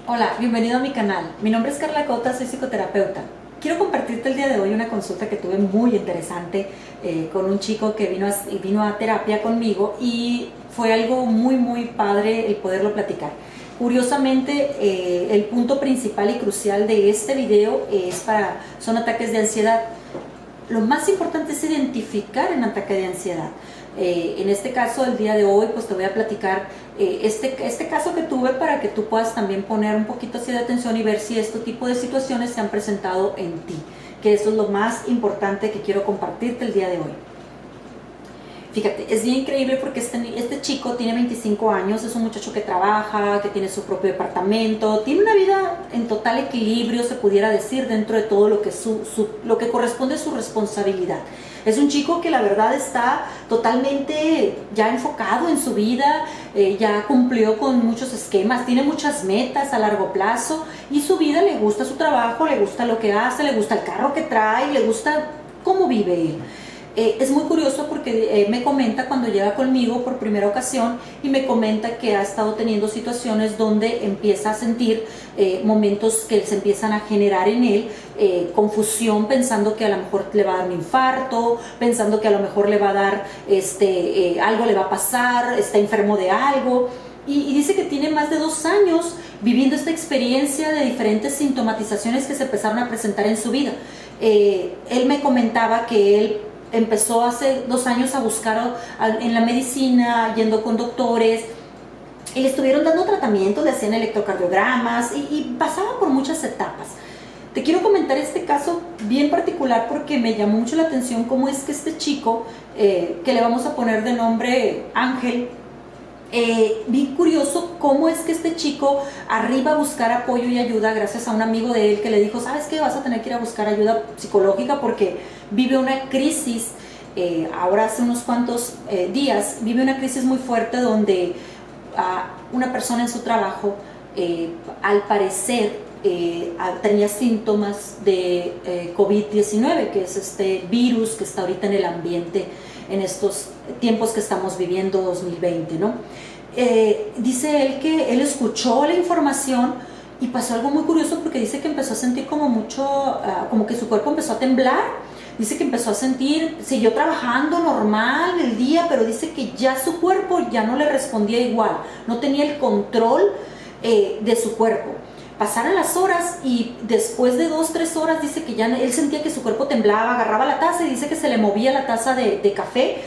Hola, bienvenido a mi canal. Mi nombre es Carla Cota, soy psicoterapeuta. Quiero compartirte el día de hoy una consulta que tuve muy interesante con un chico que vino a terapia conmigo y fue algo muy padre el poderlo platicar. Curiosamente, el punto principal y crucial de este video son ataques de ansiedad. Lo más importante es identificar un ataque de ansiedad. En este caso, el día de hoy, pues te voy a platicar este caso que tuve para que tú puedas también poner un poquito así de atención y ver si este tipo de situaciones se han presentado en ti, que eso es lo más importante que quiero compartirte el día de hoy. Fíjate, es bien increíble porque este chico tiene 25 años, es un muchacho que trabaja, que tiene su propio departamento, tiene una vida en total equilibrio, se pudiera decir, dentro de todo lo que corresponde a su responsabilidad. Es un chico que la verdad está totalmente ya enfocado en su vida, ya cumplió con muchos esquemas, tiene muchas metas a largo plazo y su vida le gusta su trabajo, le gusta lo que hace, le gusta el carro que trae, le gusta cómo vive él. Es muy curioso porque me comenta cuando llega conmigo por primera ocasión y me comenta que ha estado teniendo situaciones donde empieza a sentir momentos que se empiezan a generar en él, confusión, pensando que a lo mejor le va a dar un infarto, pensando que a lo mejor le va a dar algo le va a pasar, está enfermo de algo. Y dice que tiene más de 2 años viviendo esta experiencia de diferentes sintomatizaciones que se empezaron a presentar en su vida. Él me comentaba que él empezó hace 2 años a buscar en la medicina, yendo con doctores, y le estuvieron dando tratamiento, le hacían electrocardiogramas y pasaba por muchas etapas. Te quiero comentar este caso bien particular porque me llamó mucho la atención cómo es que este chico, que le vamos a poner de nombre Ángel, bien curioso cómo es que este chico arriba a buscar apoyo y ayuda gracias a un amigo de él que le dijo, ¿sabes qué? Vas a tener que ir a buscar ayuda psicológica porque vive una crisis, ahora hace unos cuantos días, vive una crisis muy fuerte donde una persona en su trabajo, al parecer, tenía síntomas de COVID-19, que es este virus que está ahorita en el ambiente en estos tiempos que estamos viviendo, 2020, ¿no? Dice él que él escuchó la información y pasó algo muy curioso porque dice que empezó a sentir como mucho, como que su cuerpo empezó a temblar. Dice que empezó a sentir, siguió trabajando normal el día, pero dice que ya su cuerpo ya no le respondía igual, no tenía el control de su cuerpo. Pasaron las horas y después de 2-3 horas dice que ya él sentía que su cuerpo temblaba, agarraba la taza y dice que se le movía la taza de café.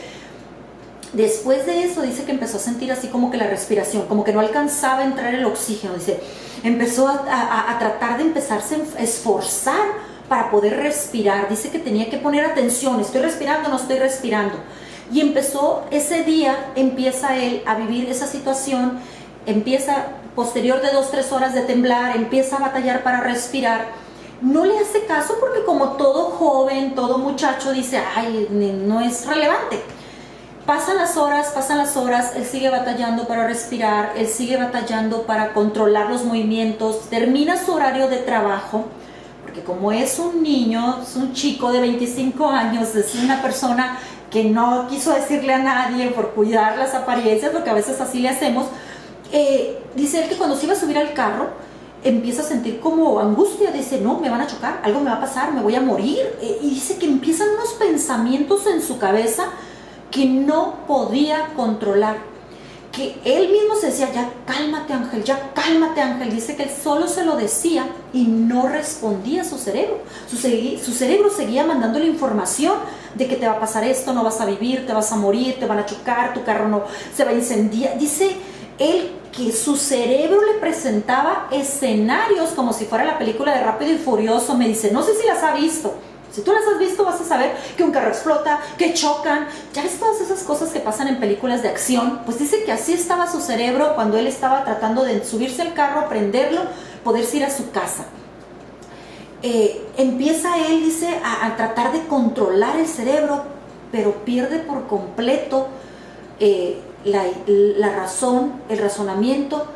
Después de eso dice que empezó a sentir así como que la respiración, como que no alcanzaba a entrar el oxígeno. Dice, empezó a tratar de empezarse a esforzar para poder respirar. Dice que tenía que poner atención, estoy respirando, no estoy respirando. Y empezó ese día, empieza él a vivir esa situación, empieza posterior de 2-3 horas de temblar, empieza a batallar para respirar. No le hace caso porque como todo joven, todo muchacho dice, ay, no es relevante. Pasan las horas, él sigue batallando para respirar, él sigue batallando para controlar los movimientos, termina su horario de trabajo, porque como es un niño, es un chico de 25 años, es una persona que no quiso decirle a nadie por cuidar las apariencias, porque a veces así le hacemos. Dice él que cuando se iba a subir al carro empieza a sentir como angustia, dice, no, me van a chocar, algo me va a pasar, me voy a morir, y dice que empiezan unos pensamientos en su cabeza que no podía controlar, que él mismo se decía, ya cálmate Ángel, dice que él solo se lo decía y no respondía a su cerebro, su cerebro seguía mandándole información de que te va a pasar esto, no vas a vivir, te vas a morir, te van a chocar, tu carro no se va a incendiar. Dice él que su cerebro le presentaba escenarios como si fuera la película de Rápido y Furioso. Me dice, no sé si las ha visto. Si tú las has visto vas a saber que un carro explota, que chocan, ya ves todas esas cosas que pasan en películas de acción. Pues dice que así estaba su cerebro cuando él estaba tratando de subirse al carro, prenderlo, poderse ir a su casa. Empieza él, dice, a tratar de controlar el cerebro, pero pierde por completo la razón, el razonamiento.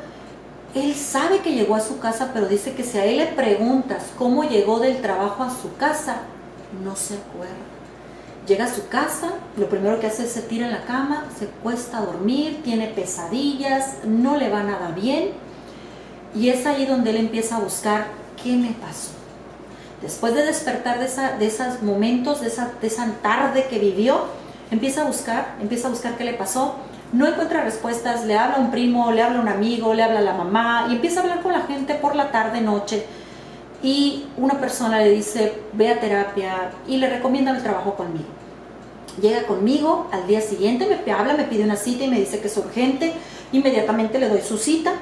Él sabe que llegó a su casa, pero dice que si a él le preguntas cómo llegó del trabajo a su casa, no se acuerda. Llega a su casa, lo primero que hace es se tira en la cama, se cuesta a dormir, tiene pesadillas, no le va nada bien. Y es ahí donde él empieza a buscar qué me pasó. Después de despertar de esos momentos, de esa tarde que vivió, empieza a buscar qué le pasó. No encuentra respuestas, le habla a un primo, le habla a un amigo, le habla a la mamá y empieza a hablar con la gente por la tarde, noche. Y una persona le dice, ve a terapia, y le recomiendan el trabajo conmigo. Llega conmigo, al día siguiente me habla, me pide una cita y me dice que es urgente. Inmediatamente le doy su cita,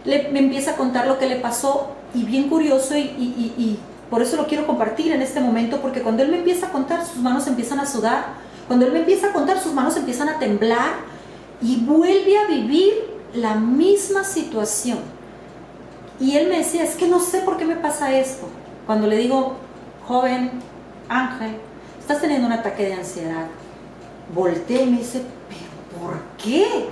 me empieza a contar lo que le pasó, y bien curioso, y por eso lo quiero compartir en este momento, porque cuando él me empieza a contar, sus manos empiezan a sudar. Cuando él me empieza a contar, sus manos empiezan a temblar, y vuelve a vivir la misma situación. Y él me decía, es que no sé por qué me pasa esto. Cuando le digo, joven Ángel, estás teniendo un ataque de ansiedad, voltea y me dice, ¿pero por qué?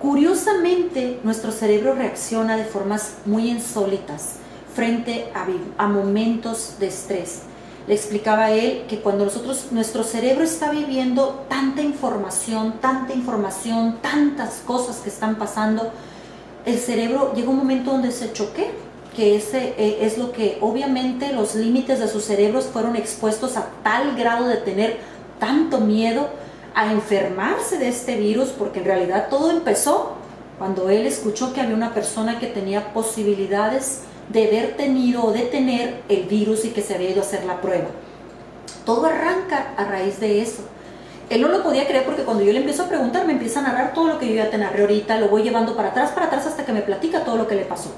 Curiosamente, nuestro cerebro reacciona de formas muy insólitas frente a momentos de estrés. Le explicaba a él que cuando nuestro cerebro está viviendo tanta información, tantas cosas que están pasando, el cerebro llega un momento donde se choque, que ese es lo que obviamente los límites de sus cerebros fueron expuestos a tal grado de tener tanto miedo a enfermarse de este virus, porque en realidad todo empezó cuando él escuchó que había una persona que tenía posibilidades de haber tenido o de tener el virus y que se había ido a hacer la prueba. Todo arranca a raíz de eso. Él no lo podía creer, porque cuando yo le empiezo a preguntar, me empieza a narrar todo lo que yo ya te narré ahorita, lo voy llevando para atrás hasta que me platica todo lo que le pasó.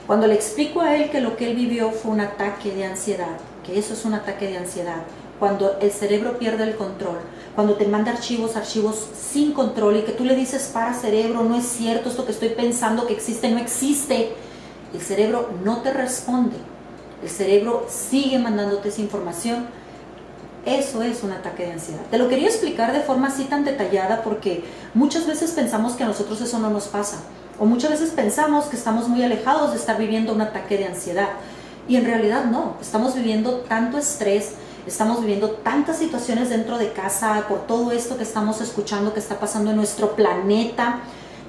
Cuando le explico a él que lo que él vivió fue un ataque de ansiedad, que eso es un ataque de ansiedad, cuando el cerebro pierde el control, cuando te manda archivos sin control, y que tú le dices, para cerebro, no es cierto, esto que estoy pensando que existe, no existe. El cerebro no te responde, el cerebro sigue mandándote esa información. Eso es un ataque de ansiedad. Te lo quería explicar de forma así tan detallada, porque muchas veces pensamos que a nosotros eso no nos pasa, o muchas veces pensamos que estamos muy alejados de estar viviendo un ataque de ansiedad, y en realidad no. Estamos viviendo tanto estrés, estamos viviendo tantas situaciones dentro de casa, por todo esto que estamos escuchando que está pasando en nuestro planeta.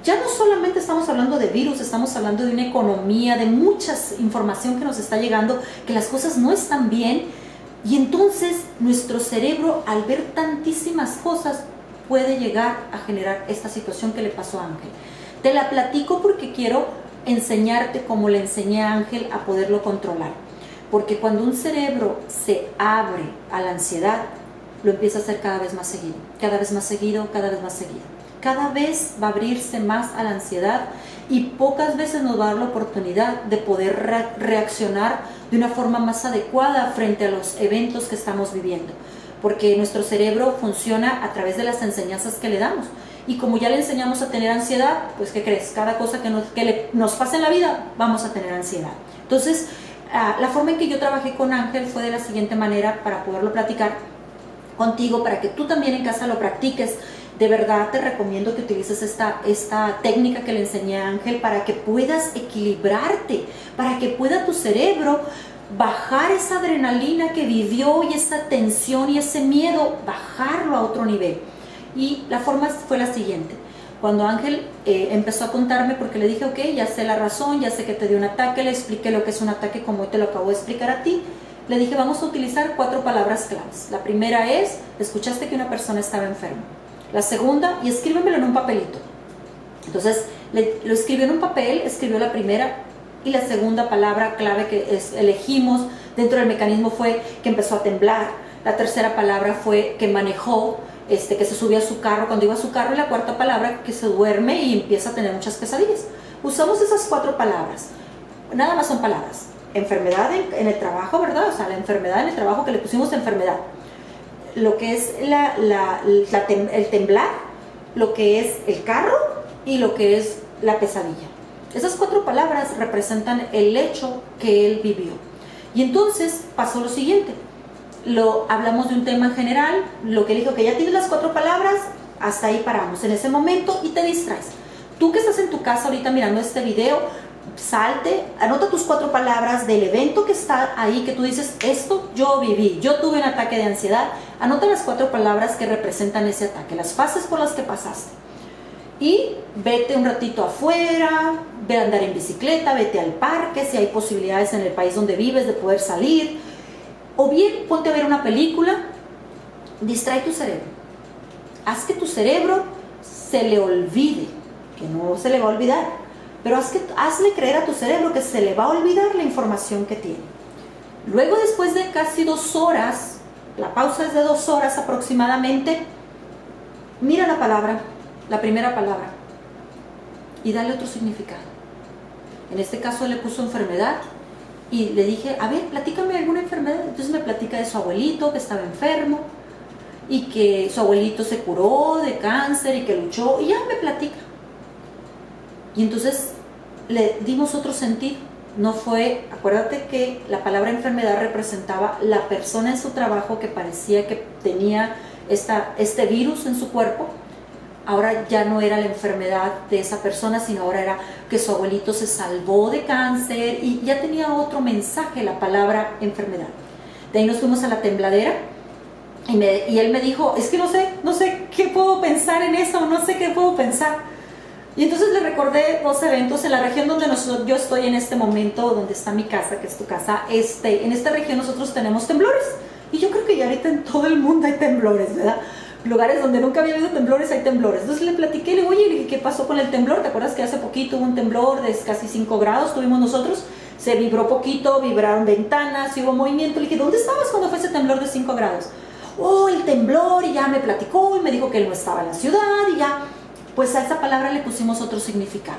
Ya no solamente estamos hablando de virus, estamos hablando de una economía, de mucha información que nos está llegando, que las cosas no están bien, y entonces nuestro cerebro, al ver tantísimas cosas, puede llegar a generar esta situación que le pasó a Ángel. Te la platico porque quiero enseñarte como le enseñé a Ángel a poderlo controlar, porque cuando un cerebro se abre a la ansiedad, lo empieza a hacer cada vez más seguido, cada vez más seguido, cada vez más seguido. Cada vez va a abrirse más a la ansiedad, y pocas veces nos va a dar la oportunidad de poder reaccionar de una forma más adecuada frente a los eventos que estamos viviendo, porque nuestro cerebro funciona a través de las enseñanzas que le damos. Y como ya le enseñamos a tener ansiedad, pues ¿qué crees? Cada cosa que nos pase en la vida, vamos a tener ansiedad. Entonces, la forma en que yo trabajé con Ángel fue de la siguiente manera, para poderlo platicar contigo, para que tú también en casa lo practiques. De verdad te recomiendo que utilices esta técnica que le enseñé a Ángel, para que puedas equilibrarte, para que pueda tu cerebro bajar esa adrenalina que vivió, y esa tensión y ese miedo, bajarlo a otro nivel. Y la forma fue la siguiente. Cuando Ángel empezó a contarme, porque le dije, ok, ya sé la razón, ya sé que te dio un ataque, le expliqué lo que es un ataque como te lo acabo de explicar a ti. Le dije, vamos a utilizar 4 palabras claves. La primera es, escuchaste que una persona estaba enferma. La segunda, y escríbemelo en un papelito. Entonces, lo escribió en un papel, escribió la primera, y la segunda palabra clave que elegimos dentro del mecanismo fue que empezó a temblar. La tercera palabra fue que manejó, que se subió a su carro cuando iba a su carro, y la cuarta palabra que se duerme y empieza a tener muchas pesadillas. Usamos esas 4 palabras, nada más son palabras. Enfermedad en el trabajo, ¿verdad? O sea, la enfermedad en el trabajo, que le pusimos enfermedad. Lo que es el temblar, lo que es el carro, y lo que es la pesadilla. Esas 4 palabras representan el hecho que él vivió. Y entonces pasó lo siguiente. Hablamos de un tema en general, lo que él dijo, que ya tienes las 4 palabras, hasta ahí paramos en ese momento, y te distraes. Tú que estás en tu casa ahorita mirando este video, salte, anota tus 4 palabras del evento que está ahí, que tú dices, esto yo viví, yo tuve un ataque de ansiedad. Anota las 4 palabras que representan ese ataque, las fases por las que pasaste. y vete un ratito afuera, ve a andar en bicicleta, vete al parque, si hay posibilidades en el país donde vives de poder salir, o bien ponte a ver una película, distrae tu cerebro, haz que tu cerebro se le olvide, que no se le va a olvidar, pero hazle creer a tu cerebro que se le va a olvidar la información que tiene. Luego, después de casi 2 horas, la pausa es de 2 horas aproximadamente, mira la palabra, la primera palabra, y dale otro significado. En este caso le puso enfermedad y le dije, a ver, platícame alguna enfermedad. Entonces me platica de su abuelito que estaba enfermo y que su abuelito se curó de cáncer y que luchó, y ya me platica. Y entonces le dimos otro sentido. No fue, acuérdate que la palabra enfermedad representaba la persona en su trabajo que parecía que tenía este virus en su cuerpo. Ahora ya no era la enfermedad de esa persona, sino ahora era que su abuelito se salvó de cáncer, y ya tenía otro mensaje la palabra enfermedad. De ahí nos fuimos a la tembladera y él me dijo, es que no sé qué puedo pensar en eso, no sé qué puedo pensar. Y entonces le recordé 2 eventos en la región donde yo estoy en este momento, donde está mi casa, que es tu casa. En esta región nosotros tenemos temblores, y yo creo que ya ahorita en todo el mundo hay temblores, ¿verdad? Lugares donde nunca había habido temblores, hay temblores. Entonces le platiqué, le digo, oye, le dije, ¿qué pasó con el temblor? ¿Te acuerdas que hace poquito hubo un temblor de casi 5 grados? Tuvimos nosotros, se vibró poquito, vibraron ventanas, y hubo movimiento. Le dije, ¿dónde estabas cuando fue ese temblor de 5 grados? Oh, el temblor, y ya me platicó y me dijo que él no estaba en la ciudad, y ya, pues a esa palabra le pusimos otro significado.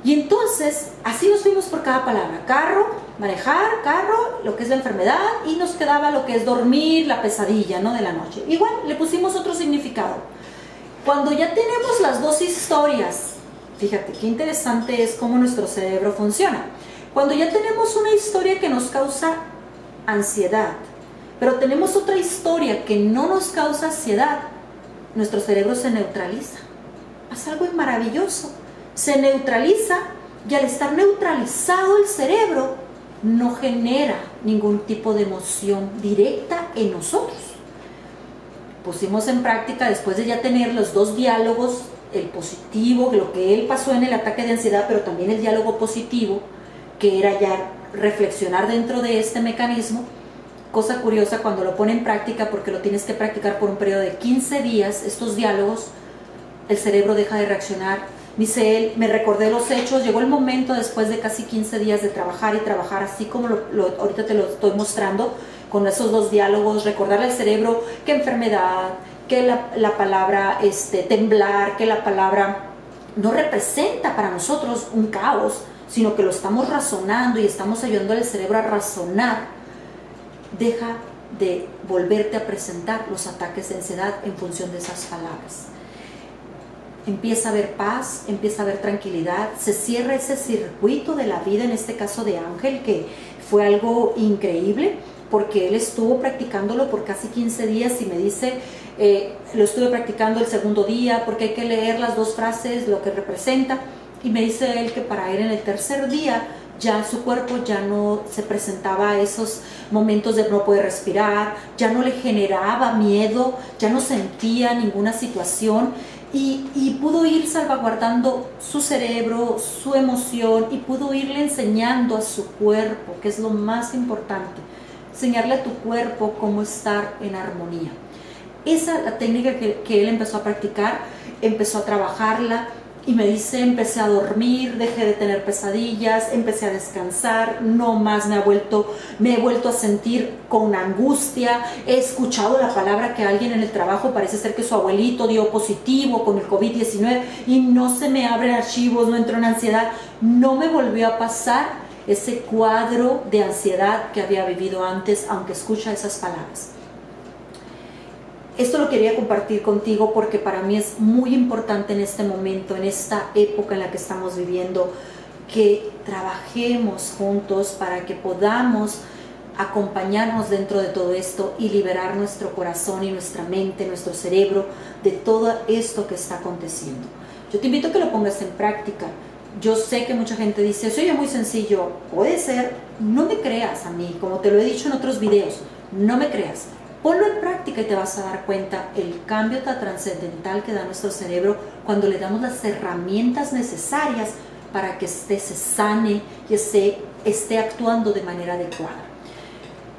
Y entonces, así nos fuimos por cada palabra. Carro, manejar, carro, lo que es la enfermedad, y nos quedaba lo que es dormir, la pesadilla, ¿no?, de la noche. Igual, le pusimos otro significado. Cuando ya tenemos las 2 historias, fíjate qué interesante es cómo nuestro cerebro funciona. Cuando ya tenemos una historia que nos causa ansiedad, pero tenemos otra historia que no nos causa ansiedad, nuestro cerebro se neutraliza. Pasa algo maravilloso. Se neutraliza, y al estar neutralizado el cerebro no genera ningún tipo de emoción directa en nosotros. Pusimos en práctica, después de ya tener los 2 diálogos, el positivo, lo que él pasó en el ataque de ansiedad, pero también el diálogo positivo, que era ya reflexionar dentro de este mecanismo. Cosa curiosa, cuando lo pone en práctica, porque lo tienes que practicar por un periodo de 15 días, estos diálogos, el cerebro deja de reaccionar. Dice él, me recordé los hechos, llegó el momento después de casi 15 días de trabajar y trabajar, así como ahorita te lo estoy mostrando, con esos 2 diálogos, recordarle al cerebro que enfermedad, que la palabra temblar, que la palabra no representa para nosotros un caos, sino que lo estamos razonando y estamos ayudando al cerebro a razonar. Deja de volverte a presentar los ataques de ansiedad en función de esas palabras. Empieza a haber paz, empieza a haber tranquilidad, se cierra ese circuito de la vida, en este caso de Ángel, que fue algo increíble, porque él estuvo practicándolo por casi 15 días y me dice, lo estuve practicando el segundo día porque hay que leer las 2 frases, lo que representa, y me dice él que para él en el tercer día ya su cuerpo ya no se presentaba esos momentos de no poder respirar, ya no le generaba miedo, ya no sentía ninguna situación, y pudo ir salvaguardando su cerebro, su emoción, y pudo irle enseñando a su cuerpo, que es lo más importante, enseñarle a tu cuerpo cómo estar en armonía. Esa es la técnica que él empezó a practicar, empezó a trabajarla, y me dice, empecé a dormir, dejé de tener pesadillas, empecé a descansar, no más me he vuelto a sentir con angustia, he escuchado la palabra que alguien en el trabajo, parece ser que su abuelito dio positivo con el COVID-19 y no se me abren archivos, no entro en ansiedad, no me volvió a pasar ese cuadro de ansiedad que había vivido antes, aunque escucha esas palabras. Esto lo quería compartir contigo porque para mí es muy importante en este momento, en esta época en la que estamos viviendo, que trabajemos juntos para que podamos acompañarnos dentro de todo esto y liberar nuestro corazón y nuestra mente, nuestro cerebro de todo esto que está aconteciendo. Yo te invito a que lo pongas en práctica. Yo sé que mucha gente dice, soy muy sencillo, puede ser, no me creas a mí, como te lo he dicho en otros videos, no me creas. Ponlo en práctica y te vas a dar cuenta el cambio tan trascendental que da nuestro cerebro cuando le damos las herramientas necesarias para que se sane y esté actuando de manera adecuada.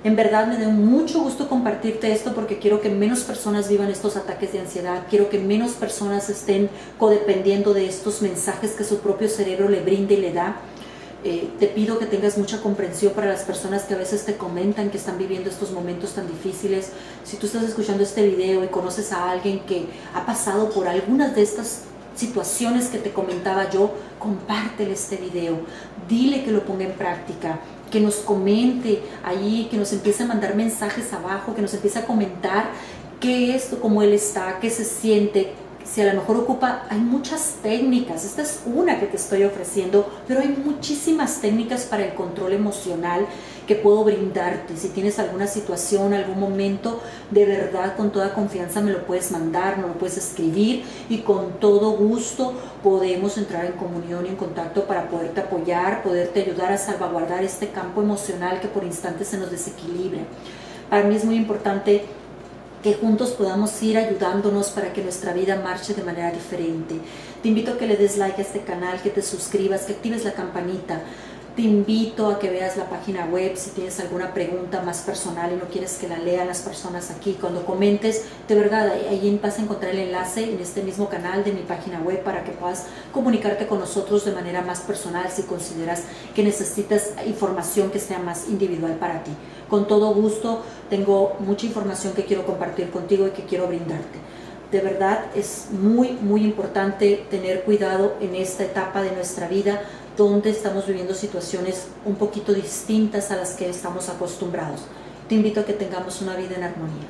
En verdad me da mucho gusto compartirte esto porque quiero que menos personas vivan estos ataques de ansiedad, quiero que menos personas estén codependiendo de estos mensajes que su propio cerebro le brinda y le da. Te pido que tengas mucha comprensión para las personas que a veces te comentan que están viviendo estos momentos tan difíciles. Si tú estás escuchando este video y conoces a alguien que ha pasado por algunas de estas situaciones que te comentaba yo, compártele este video, dile que lo ponga en práctica, que nos comente ahí, que nos empiece a mandar mensajes abajo, que nos empiece a comentar qué es, cómo él está, qué se siente, si a lo mejor ocupa. Hay muchas técnicas, esta es una que te estoy ofreciendo, pero hay muchísimas técnicas para el control emocional que puedo brindarte. Si tienes alguna situación, algún momento, de verdad con toda confianza me lo puedes mandar, me lo puedes escribir y con todo gusto podemos entrar en comunión y en contacto para poderte apoyar, poderte ayudar a salvaguardar este campo emocional que por instantes se nos desequilibra. Para mí es muy importante que juntos podamos ir ayudándonos para que nuestra vida marche de manera diferente. Te invito a que le des like a este canal, que te suscribas, que actives la campanita. Te invito a que veas la página web si tienes alguna pregunta más personal y no quieres que la lean las personas aquí. Cuando comentes, de verdad, ahí vas a encontrar el enlace en este mismo canal de mi página web para que puedas comunicarte con nosotros de manera más personal si consideras que necesitas información que sea más individual para ti. Con todo gusto, tengo mucha información que quiero compartir contigo y que quiero brindarte. De verdad, es muy, muy importante tener cuidado en esta etapa de nuestra vida donde estamos viviendo situaciones un poquito distintas a las que estamos acostumbrados. Te invito a que tengamos una vida en armonía.